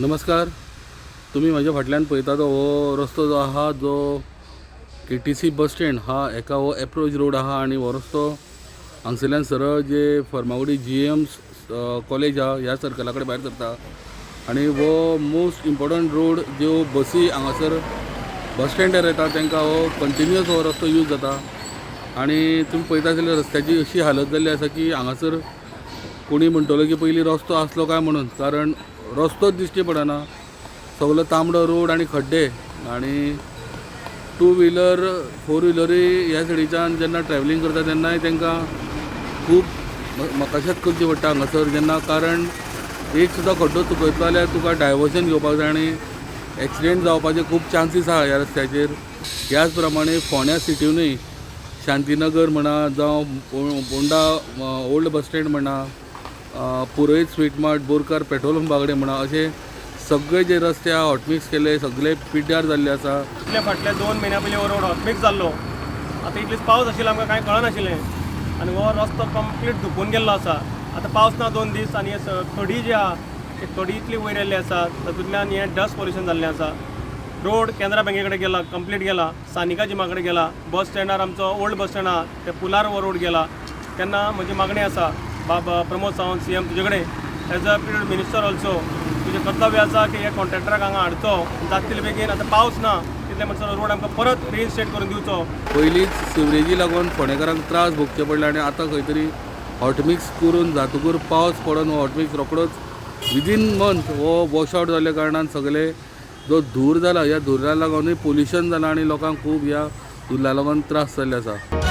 नमस्कार. तुम्ही माझ्या फाटल्यान पळयता तो हो रस्तो जो आहा जो KTC बस स्टँड हा एका हो एप्रोच रोड आहा आणि हो रस्तो हांगसरल्यान सरळ जे फर्मागुडी GMS कॉलेज आहा ह्या सर्कला कडेन भायर सरता आणि हो मोस्ट इम्पॉर्टंट रोड ज्यो बसी हांगासर बस स्टँडार येता तांकां हो कंटिन्युअस हो रस्तो यूज जाता. आणि तुम्ही पळयता जाल्यार रस्त्याची अशी हालत जाल्ली आसा की हांगासर कोणी म्हणटलो की पयलीं रस्तो आसलो काय म्हणून, कारण रस्तोच दिश्टी पडना. सगळो तांबडो रोड आणि खड्डे आणि 2 व्हिलर 4 व्हिलरी ह्या सायडीच्यान जेन्ना ट्रॅव्हलिंग करता तेन्नाय तांकां खूब मकाशत करची पडटा हांगासर जेन्ना, कारण एक सुद्दां खड्डो चुकयतलो जाल्यार तुका डायवर्शन घेवपाक जाय आणि एक्सिडेंट जावपाचे खूब चान्सीस आहा ह्या रस्त्याचेर. ह्याच प्रमाणे फोंड्या सिटीनूय शांतीनगर म्हणा जावं पोंडा ओल्ड बस स्टँड म्हणा, पुरोहित स्वीट मार्ट, बोरकार पेट्रोल पंपा कडेन म्हणा, अशे सगळे जे रस्ते हॉटमिक्स केले, सगळे पिड्ड्यार जाल्ले आसा. इतले फाटले 2 महिन्या पयलीं हो रोड हॉटमिक्स जाल्लो. आतां इतलेच पावस आशिल्लो आमकां कांय कळनाशिल्लें आनी हो रस्तो कंप्लीट धुकून गेल्लो आसा. आतां पावस ना 2 दीस आनी खडी जी आहा ती खडी इतली वयर येयल्ली आसा, तातूंतल्यान हें डस्ट पॉल्युशन जाल्लें आसा. रोड केनरा बँके कडेन गेला, कंप्लीट गेला. सानिका जिमा कडेन गेला. बस स्टँडार आमचो ओल्ड बस स्टँड आहा त्या पुलार हो रोड गेला. तेन्ना म्हजी मागणी आसा बाबा प्रमोद सावंत CM तुजे कडेन as a period minister also तुजें कर्तव्य आसा की हे कॉन्ट्रॅक्टराक हांगा हाडचो. जाता तितले बेगीन आतां पावस ना तितले म्हणसर रोड आमकां परत रिइन्स्टेट करून दिवचो. पयलींच सिवरेजी लागून फोंडेकारांक त्रास भोगचे पडले आणि आता खंय तरी हॉटमिक्स करून जातकूर पावस पडून हो हॉटमिक्स रोखडोच विदीन मंथ हो वॉश आउट जाल्ल्या कारणान सगळे जो धूर जाला ह्या धुराक लागूनय पोल्युशन जालां आणि लोकांक खूब ह्या धुरा लागून त्रास जाल्ले आसा.